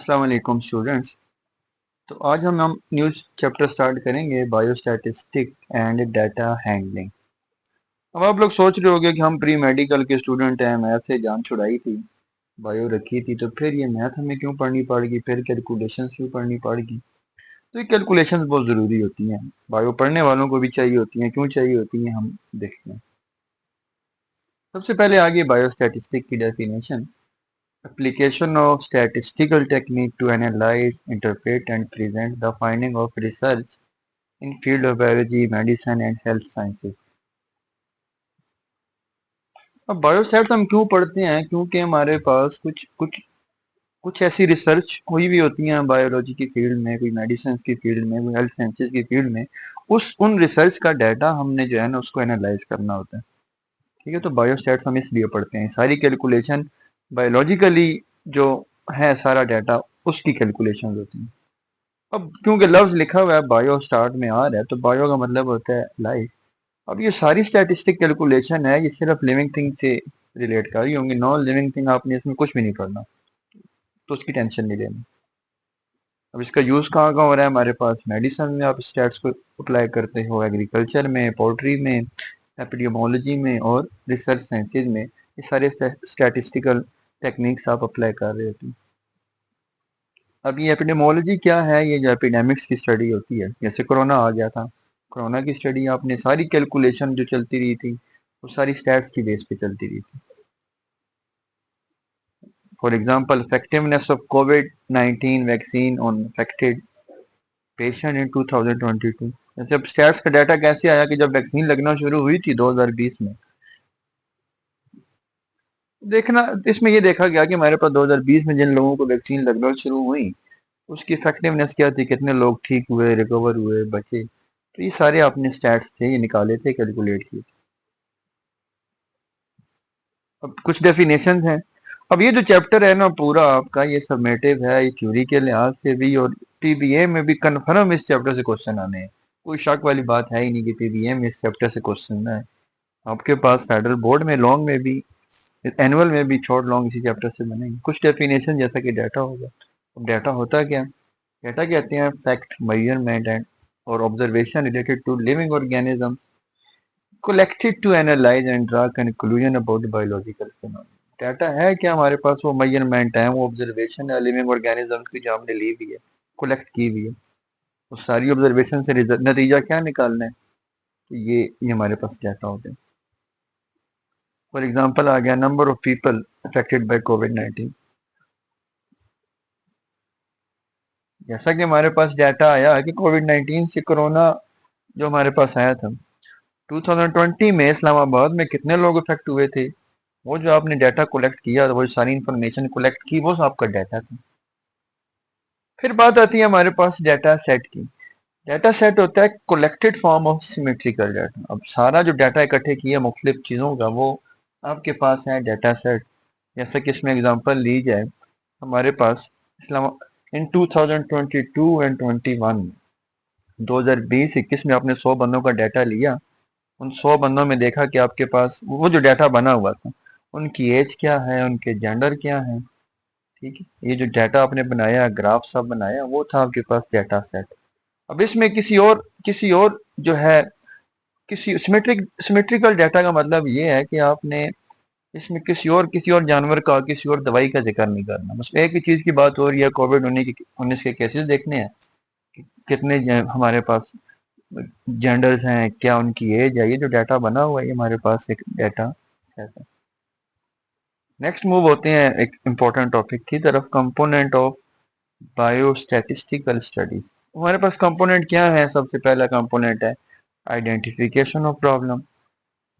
अस्सलाम वालेकुम स्टूडेंट्स। तो आज हम न्यू चैप्टर स्टार्ट करेंगे बायोस्टैटिस्टिक एंड डाटा हैंडलिंग। अब आप लोग सोच रहे होंगे कि हम प्री मेडिकल के स्टूडेंट हैं, मैथ से जान छुड़ाई थी, बायो रखी थी, तो फिर ये मैथ हमें क्यों पढ़नी पड़ेगी, फिर कैलकुलेशंस क्यों पढ़नी पड़ेगी। तो ये कैलकुलेशंस बहुत ज़रूरी होती हैं, बायो पढ़ने वालों को भी चाहिए होती हैं। क्यों चाहिए होती हैं हम देखते हैं। सबसे पहले आगे बायोस्टैटिस्टिक की definition. Application of statistical technique to analyze, interpret and present the finding of research in field of biology, medicine and health sciences। अब बायोस्टैट्स हम क्यों पढ़ते हैं? क्योंकि हमारे पास कुछ कुछ कुछ ऐसी रिसर्च हुई भी होती हैं बायोलॉजी की फील्ड में, कोई मेडिसिन की फील्ड में, कोई हेल्थ साइंसेज की फील्ड में। उन रिसर्च का डाटा हमने जो है ना उसको एनालाइज करना होता है। ठीक है, तो बायोस्टैट्स हम इसलिए पढ़ते हैं। सारी कैलकुलेशन बायोलॉजिकली जो है, सारा डाटा उसकी कैलकुलेशन होती है। अब क्योंकि लफ्ज लिखा हुआ है बायो स्टार्ट में आ रहा है, तो बायो का मतलब होता है लाइफ। अब ये सारी स्टैटिस्टिक कैलकुलेशन है, ये सिर्फ लिविंग थिंग से रिलेट कर रही होंगी। नॉन लिविंग थिंग आपने इसमें कुछ भी नहीं पढ़ना, तो उसकी टेंशन नहीं लेनी। अब इसका यूज कहाँ कहाँ हो रहा है? हमारे पास मेडिसिन में आप स्टैट्स को अप्लाई करते हो, एग्रीकल्चर में, पोल्ट्री में, एपिडेमोलॉजी में और रिसर्च साइंसेज में। ये सारे स्टैटिस्टिकल टेक्निक्स आप अप्लाई कर रहे होते हैं। अब ये एपिडेमोलॉजी क्या है? ये जो एपिडेमिक्स की स्टडी होती है, जैसे कोरोना आ गया था, कोरोना की स्टडी आपने सारी कैलकुलेशन जो चलती रही थी वो सारी स्टैट्स की बेस पे चलती रही थी। For example, effectiveness of Covid 19 vaccine on affected patient in 2022। जैसे अब स्टैट्स का डाटा कैसे आया कि जब वैक्सीन लगना शुरू हुई थी 2020 में, देखना इसमें ये देखा गया कि हमारे पास 2020 में जिन लोगों को वैक्सीन लगना शुरू हुई उसकी इफेक्टिवनेस क्या थी, कितने लोग ठीक हुए, रिकवर हुए, बचे। तो ये सारे आपने स्टैट्स थे, ये निकाले थे, कैलकुलेट किए थे। अब कुछ डेफिनेशन हैं। अब ये जो चैप्टर है ना पूरा आपका, ये समेटिव है, ये थ्योरी के लिहाज से भी और पीबीए में भी कन्फर्म इस चैप्टर से क्वेश्चन आने हैं। कोई शक वाली बात है ही नहीं कि पीबीए में इस चैप्टर से क्वेश्चन है। आपके पास फेडरल बोर्ड में लॉन्ग में भी, एनुअल में भी शॉर्ट लॉन्ग इसी चैप्टर से बनेंगे। कुछ डेफिनेशन जैसा कि डाटा होगा। अब डाटा होता क्या? डाटा कहते हैं फैक्ट, मेजरमेंट एंड और observation related to living organism collected to analyze and draw conclusion about the biological phenomena। Data है क्या हमारे पास? वो मेजरमेंट है, वो ऑब्जर्वेशन है लिविंग ऑर्गेनिज्म की जो हमने ली हुई है, कलेक्ट की हुई है। उस सारी ऑब्जर्वेशन से नतीजा क्या निकालना है? तो ये हमारे पास डाटा हो गया। फॉर एग्जांपल आ गया number of people affected by कोविड-19। जैसा कि हमारे पास डाटा आया कि कोविड-19 से कोरोना जो हमारे पास आया था 2020 में इस्लामाबाद में कितने लोग इफेक्ट हुए थे, वो जो आपने डाटा कलेक्ट किया, वो सारी इंफॉर्मेशन कलेक्ट की, वो आपका डाटा था। फिर बात आती है हमारे पास डाटा सेट की। डाटा सेट होता है collected form of symmetrical data. अब सारा जो डाटा इकट्ठे किया मुख्तलिफ चीज़ों का, वो आपके पास है डाटा सेट। जैसे कि इसमें एग्जांपल ली जाए, हमारे पास इस्लाम इन 2022 एंड 21 में, 2020-21 में आपने 100 बंदों का डाटा लिया। उन 100 बंदों में देखा कि आपके पास वो जो डाटा बना हुआ था, उनकी एज क्या है, उनके जेंडर क्या है। ठीक है, ये जो डाटा आपने बनाया, ग्राफ सब बनाया, वो था आपके पास डाटा सेट। अब इसमें किसी और जो है, किसी सिमेट्रिकल डाटा का मतलब ये है कि आपने इसमें किसी और जानवर का, किसी और दवाई का जिक्र नहीं करना। बस एक ही चीज की बात हो रही है, कोविड-19 के केसेस देखने हैं, कितने हमारे पास जेंडर्स हैं, क्या उनकी एज है। ये जो डाटा बना हुआ है, ये हमारे पास एक डाटा सेट है। नेक्स्ट मूव होते हैं एक इम्पोर्टेंट टॉपिक की तरफ, कंपोनेंट ऑफ बायोस्टैटिस्टिकल स्टडी। हमारे पास कंपोनेंट क्या है? सबसे पहला कंपोनेंट है identification of problem,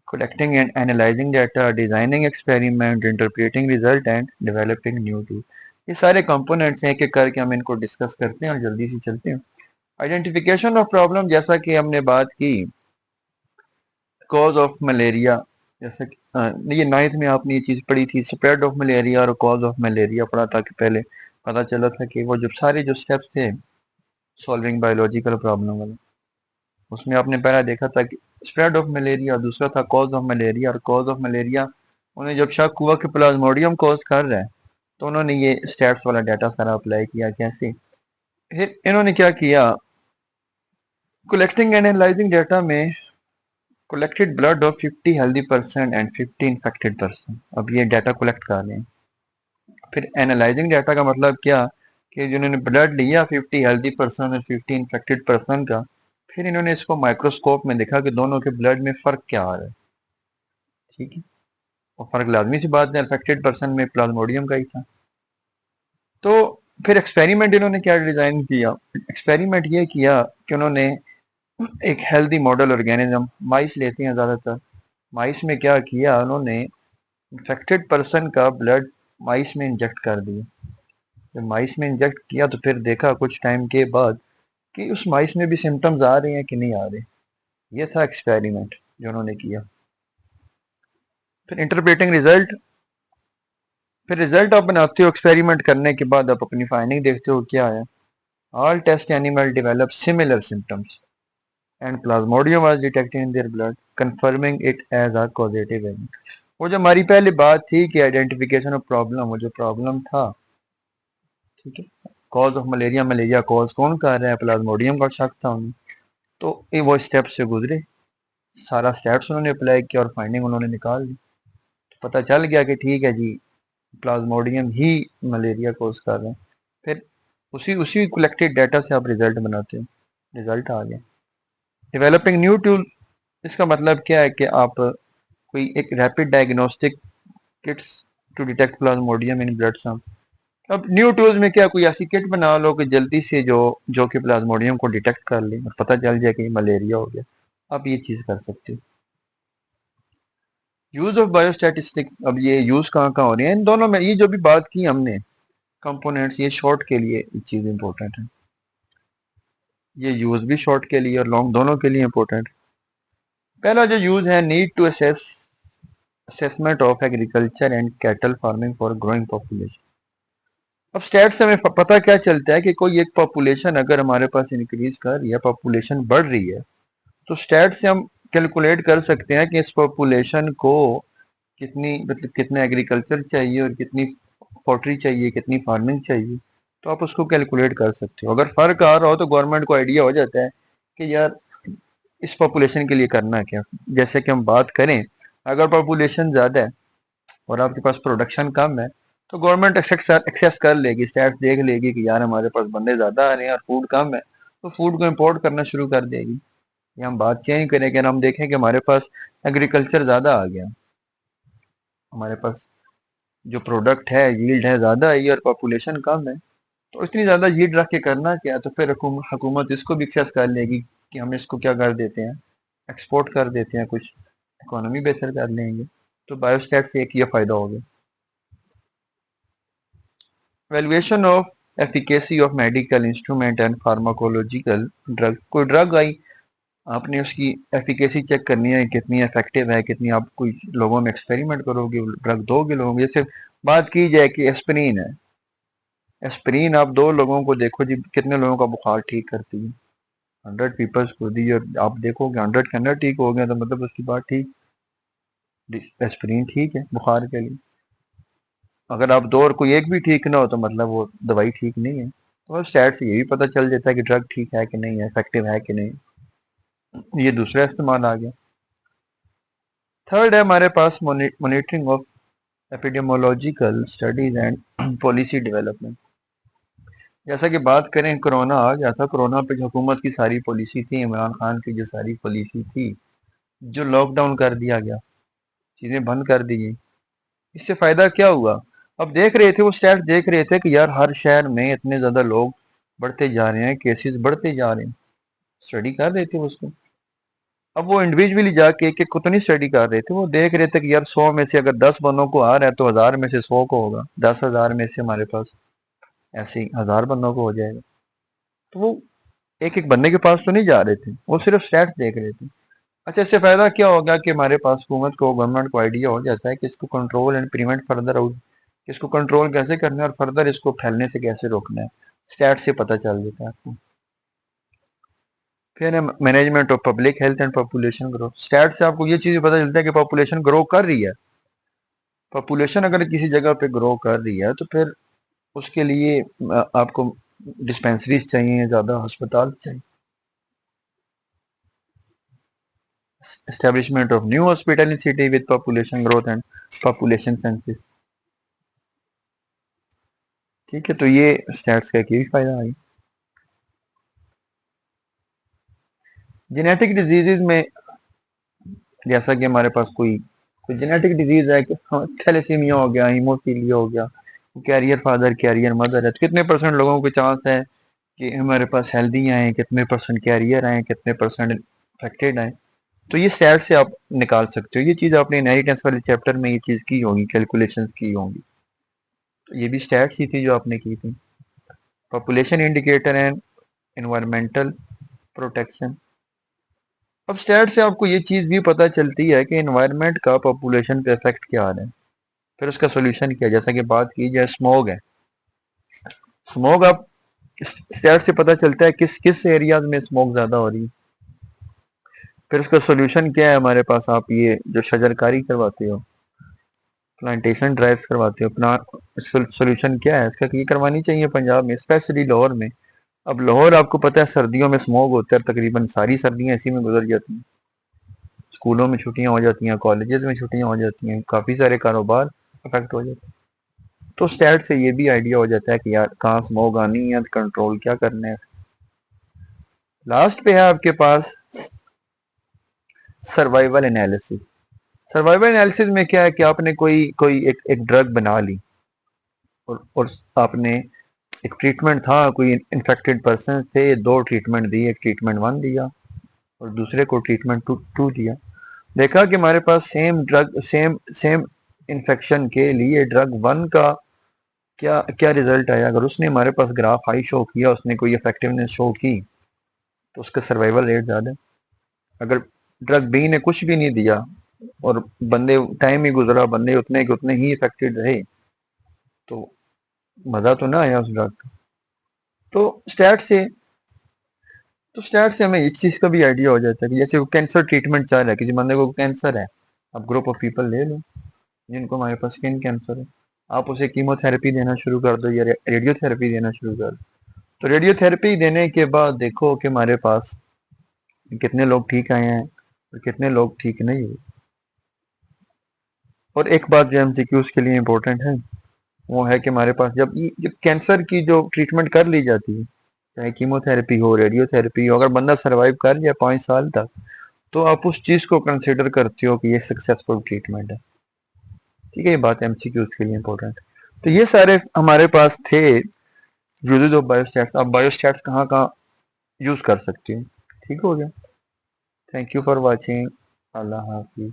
collecting and analysing data, designing experiment, interpreting result and developing new tool. ये सारे कंपोनेंट्स हैं, एक एक करके हम इनको डिस्कस करते हैं और जल्दी से चलते हैं। आइडेंटिफिकेशन ऑफ प्रॉब्लम, जैसा कि हमने बात की कॉज ऑफ मलेरिया, जैसे कि ये नाइन्थ में आपने ये चीज पढ़ी थी, स्प्रेड ऑफ मलेरिया और कॉज ऑफ मलेरिया पढ़ा था कि पहले पता चला था कि वो जो सारे जो स्टेप्स थे सॉल्विंग बायोलॉजिकल प्रॉब्लम वाले, उसमें आपने पहला देखा था कि स्प्रेड ऑफ मलेरिया, दूसरा था कॉज ऑफ मलेरिया। और कॉज ऑफ मलेरिया उन्हें जब शक हुआ कि प्लाज्मोडियम कॉज कर रहा है, तो उन्होंने ये स्टैट्स वाला डाटा सारा अप्लाई किया कैसे। फिर इन्होंने क्या किया, कलेक्टिंग एंड एनालाइजिंग डाटा में collected blood of 50 healthy person and 50 infected person. अब ये डाटा कलेक्ट कर रहे हैं। फिर एनालाइजिंग डाटा का मतलब क्या, कि जिन्होंने ब्लड लिया 50 हेल्दी पर्सन और 50 इन्फेक्टेड पर्सन का, फिर इन्होंने इसको माइक्रोस्कोप में देखा कि दोनों के ब्लड में फर्क क्या आ रहा है। ठीक है, और फर्क लाजमी सी बात है, इन्फेक्टेड पर्सन में प्लाज्मोडियम का ही था। तो फिर एक्सपेरिमेंट इन्होंने क्या डिजाइन किया, एक्सपेरिमेंट ये किया कि उन्होंने एक हेल्दी मॉडल ऑर्गेनिज्म, माइस लेते हैं ज़्यादातर, माइस में क्या किया उन्होंने, इन्फेक्टेड पर्सन का ब्लड माइस में इंजेक्ट कर दिया। जब माइस में इंजेक्ट किया तो फिर देखा कुछ टाइम के बाद कि उस माइस में भी सिम्टम्स आ रहे हैं कि नहीं आ रहे। ये था एक्सपेरिमेंट जो उन्होंने किया। फिर इंटरप्रेटिंग रिजल्ट, फिर रिजल्ट आप बनाते हो एक्सपेरिमेंट करने के बाद, आप अपनी फाइंडिंग देखते हो क्या है। All test animal develop similar symptoms and plasmodium was detected in their blood confirming it as a causative agent. वो जो हमारी पहले बात थी कि आइडेंटिफिकेशन ऑफ प्रॉब्लम, वो जो प्रॉब्लम था, ठीक है, cause of malaria, malaria cause कौन कर रहा है, प्लाज्मोडियम का शक था उन्हें। तो ये वो स्टेप से गुजरे, सारा स्टेप्स उन्होंने अप्लाई किया और फाइंडिंग उन्होंने निकाल ली। तो पता चल गया कि ठीक है जी, प्लाज्मोडियम ही मलेरिया कॉज कर रहे हैं। फिर उसी उसी कलेक्टेड डाटा से आप रिजल्ट बनाते हो, रिजल्ट आ गया। डेवलपिंग न्यू टूल, इसका मतलब क्या है कि आप कोई एक rapid diagnostic kits to detect plasmodium in blood sample. अब न्यू टूल्स में क्या, कोई ऐसी किट बना लो कि जल्दी से जो कि प्लाज्मोडियम को डिटेक्ट कर ले और पता चल जाए कि ये मलेरिया हो गया। आप ये चीज कर सकते हो। यूज ऑफ बायोस्टैटिस्टिक, अब ये यूज कहाँ कहाँ हो रही है इन दोनों में, ये जो भी बात की हमने कंपोनेंट्स, ये शॉर्ट के लिए चीज इंपॉर्टेंट है। ये यूज भी शॉर्ट के लिए और लॉन्ग दोनों के लिए इंपॉर्टेंट है। पहला जो यूज है, need to assessment of agriculture and cattle farming for growing population. अब स्टैट से हमें पता क्या चलता है कि कोई एक पॉपुलेशन अगर हमारे पास इंक्रीज कर रही है, पॉपुलेशन बढ़ रही है, तो स्टैट से हम कैलकुलेट कर सकते हैं कि इस पॉपुलेशन को कितनी, मतलब कितना एग्रीकल्चर चाहिए और कितनी पोल्ट्री चाहिए, कितनी फार्मिंग चाहिए। तो आप उसको कैलकुलेट कर सकते हो। अगर फर्क आ रहा हो तो गवर्नमेंट को आइडिया हो जाता है कि यार इस पॉपुलेशन के लिए करना क्या। जैसे कि हम बात करें, अगर पॉपुलेशन ज़्यादा है और आपके पास प्रोडक्शन कम है, तो गवर्नमेंट एक्सेस कर लेगी, स्टैट्स देख लेगी कि यार हमारे पास बंदे ज़्यादा आ रहे हैं और फूड कम है, तो फूड को इम्पोर्ट करना शुरू कर देगी। या हम बात चेंज करें कि हम देखें कि हमारे पास एग्रीकल्चर ज़्यादा आ गया, हमारे पास जो प्रोडक्ट है, यील्ड है ज़्यादा आई और पॉपुलेशन कम है, तो इतनी ज़्यादा यील्ड रख के करना क्या। तो फिर हुकूमत इसको भी एक्सेस कर लेगी कि हम इसको क्या कर देते हैं, एक्सपोर्ट कर देते हैं, कुछ इकोनॉमी बेहतर कर लेंगे। तो बायोस्टैट से एक ये फ़ायदा हो गया। Valuation of efficacy of medical instrument and pharmacological drug, कोई ड्रग आई, आपने उसकी एफिकेसी चेक करनी है, कितनी इफेक्टिव है, कितनी, आप कोई लोगों में एक्सपेरिमेंट करोगे, ड्रग दोगे लोगों को। जैसे बात की जाए कि एस्प्रिन है, एस्प्रिन आप दो लोगों को देखो जी, कितने लोगों का बुखार ठीक करती है, 100 पीपल्स को दी और आप देखोगे 100 के 100 ठीक हो गए, तो मतलब उसकी बात ठीक, एस्प्रिन ठीक है बुखार के लिए। अगर आप दो और कोई एक भी ठीक ना हो तो मतलब वो दवाई ठीक नहीं है। तो स्टैट से ये भी पता चल जाता है कि ड्रग ठीक है कि नहीं है, इफेक्टिव है कि नहीं। ये दूसरा इस्तेमाल आ गया। थर्ड है हमारे पास monitoring of epidemiological studies and policy development. जैसा कि बात करें, कोरोना आ गया था, कोरोना पे जो हुकूमत की सारी पॉलिसी थी, इमरान खान की जो सारी पॉलिसी थी, जो लॉकडाउन कर दिया गया, चीजें बंद कर दी गई, इससे फायदा क्या हुआ। अब देख रहे थे, वो स्टैट देख रहे थे कि यार हर शहर में इतने ज्यादा लोग बढ़ते जा रहे हैं, केसेस बढ़ते जा रहे हैं, स्टडी कर रहे थे उसको। अब वो इंडिविजुअली जाके एक एक को तो नहीं स्टडी कर रहे थे, वो देख रहे थे कि यार 100 में से अगर 10 बंदों को आ रहा है तो 1000 में से 100 को होगा, 10,000 में से हमारे पास ऐसे ही 1000 बंदों को हो जाएगा। तो वो एक एक बंदे के पास तो नहीं जा रहे थे, वो सिर्फ स्टैट्स देख रहे थे। अच्छा, इससे फायदा क्या होगा कि हमारे पास हुकूमत को, गवर्नमेंट को आइडिया हो जाता है कि इसको control and prevent further out, इसको कंट्रोल कैसे करना है और फर्दर इसको फैलने से कैसे रोकना है, स्टैट से पता चल जाता है आपको। फिर है management of public health and population growth. Stat से आपको ये चीज पता चलता है कि पॉपुलेशन ग्रो कर रही है, पॉपुलेशन अगर किसी जगह पे ग्रो कर रही है तो फिर उसके लिए आपको डिस्पेंसरीज चाहिए, ज़्यादा अस्पताल चाहिए, establishment of new hospital in city with population growth and population census। ठीक है, तो ये स्टैट्स का एक ये भी फायदा है। जेनेटिक डिजीजेज में जैसा कि हमारे पास कोई कोई जेनेटिक डिजीज है कि थैलेसीमिया हो गया, हीमोफीलिया हो गया, कैरियर फादर कैरियर मदर है, तो कितने परसेंट लोगों के चांस है कि हमारे पास हेल्दी आए, कितने परसेंट कैरियर आए, कितने परसेंट इन्फेक्टेड आए। तो ये स्टैट से आप निकाल सकते हो। ये चीज़ आपने इनहेरिटेंस वाले चैप्टर में ये चीज़ की होगी, कैलकुलेशन की होंगी। तो ये भी स्टैट्स ही थी जो आपने की थी। Population indicator and environmental protection. अब स्टैट से आपको ये चीज़ भी पता चलती है कि एनवायरनमेंट का पॉपुलेशन पे इफेक्ट क्या आ रहा है, फिर उसका सोल्यूशन क्या है। जैसा कि बात की जाए स्मोग है, स्मोग आप स्टैट से पता चलता है किस किस एरियाज में स्मोक ज़्यादा हो रही है, फिर उसका सोल्यूशन क्या है हमारे पास। आप ये जो शजरकारी करवाते हो, प्लांटेशन ड्राइव्स करवाते हो, अपना सोल्यूशन क्या है इसका कि ये करवानी चाहिए पंजाब में, स्पेशली लाहौर में। अब लाहौर आपको पता है सर्दियों में स्मोक होता है, तकरीबन सारी सर्दियां इसी में गुजर जाती हैं। स्कूलों में छुट्टियां हो जाती हैं, कॉलेजेस में छुट्टियां हो जाती हैं, काफ़ी सारे कारोबार अफेक्ट हो जाते हैं। तो स्टैट से ये भी आइडिया हो जाता है कि यार कहाँ स्मोक आनी है, कंट्रोल क्या करना है। लास्ट पे है आपके पास सर्वाइवल एनालिसिस। सर्वाइवल एनालिसिस में क्या है कि आपने कोई कोई एक ड्रग बना ली और आपने एक ट्रीटमेंट था, कोई इन्फेक्टेड पर्सन थे, दो ट्रीटमेंट दी, एक ट्रीटमेंट वन दिया और दूसरे को ट्रीटमेंट टू दिया। देखा कि हमारे पास same drug same same infection के लिए ड्रग वन का क्या क्या रिजल्ट आया। अगर उसने हमारे पास ग्राफ हाई शो किया, उसने कोई इफेक्टिवनेस शो की, तो उसका सर्वाइवल रेट ज़्यादा है। अगर ड्रग बी ने कुछ भी नहीं दिया और बंदे टाइम ही गुजरा, बंदे उतने के उतने ही इफेक्टेड रहे, तो मज़ा तो ना आया उस ड्रग का। तो स्टैट से तो स्टैट से हमें इस चीज़ का भी आइडिया हो जाता है कि जैसे वो कैंसर ट्रीटमेंट चल रहा है, किसी बंदे को कैंसर है, अब ग्रुप ऑफ पीपल ले लो जिनको हमारे पास स्किन कैंसर है, आप उसे कीमोथेरेपी देना शुरू कर दो या रेडियोथेरेपी देना शुरू कर दो। तो रेडियोथेरेपी देने के बाद देखो कि हमारे पास कितने लोग ठीक आए हैं और कितने लोग ठीक नहीं हुए। और एक बात जो एमसीक्यूज के लिए इम्पोर्टेंट है वो है कि हमारे पास जब कैंसर की जो ट्रीटमेंट कर ली जाती है, चाहे कीमोथेरेपी हो, रेडियोथेरेपी हो, अगर बंदा सरवाइव कर जाए 5 साल तक, तो आप उस चीज़ को कंसिडर करते हो कि ये सक्सेसफुल ट्रीटमेंट है। ठीक है, ये बात एमसीक्यूज के लिए इम्पोर्टेंट है। तो ये सारे हमारे पास थे यूजेज ऑफ बायोस्टैट्स। आप बायोस्टैट्स कहाँ कहाँ यूज़ कर सकते हो। ठीक हो गया। Thank you for watching. अल्लाह हाफिज़।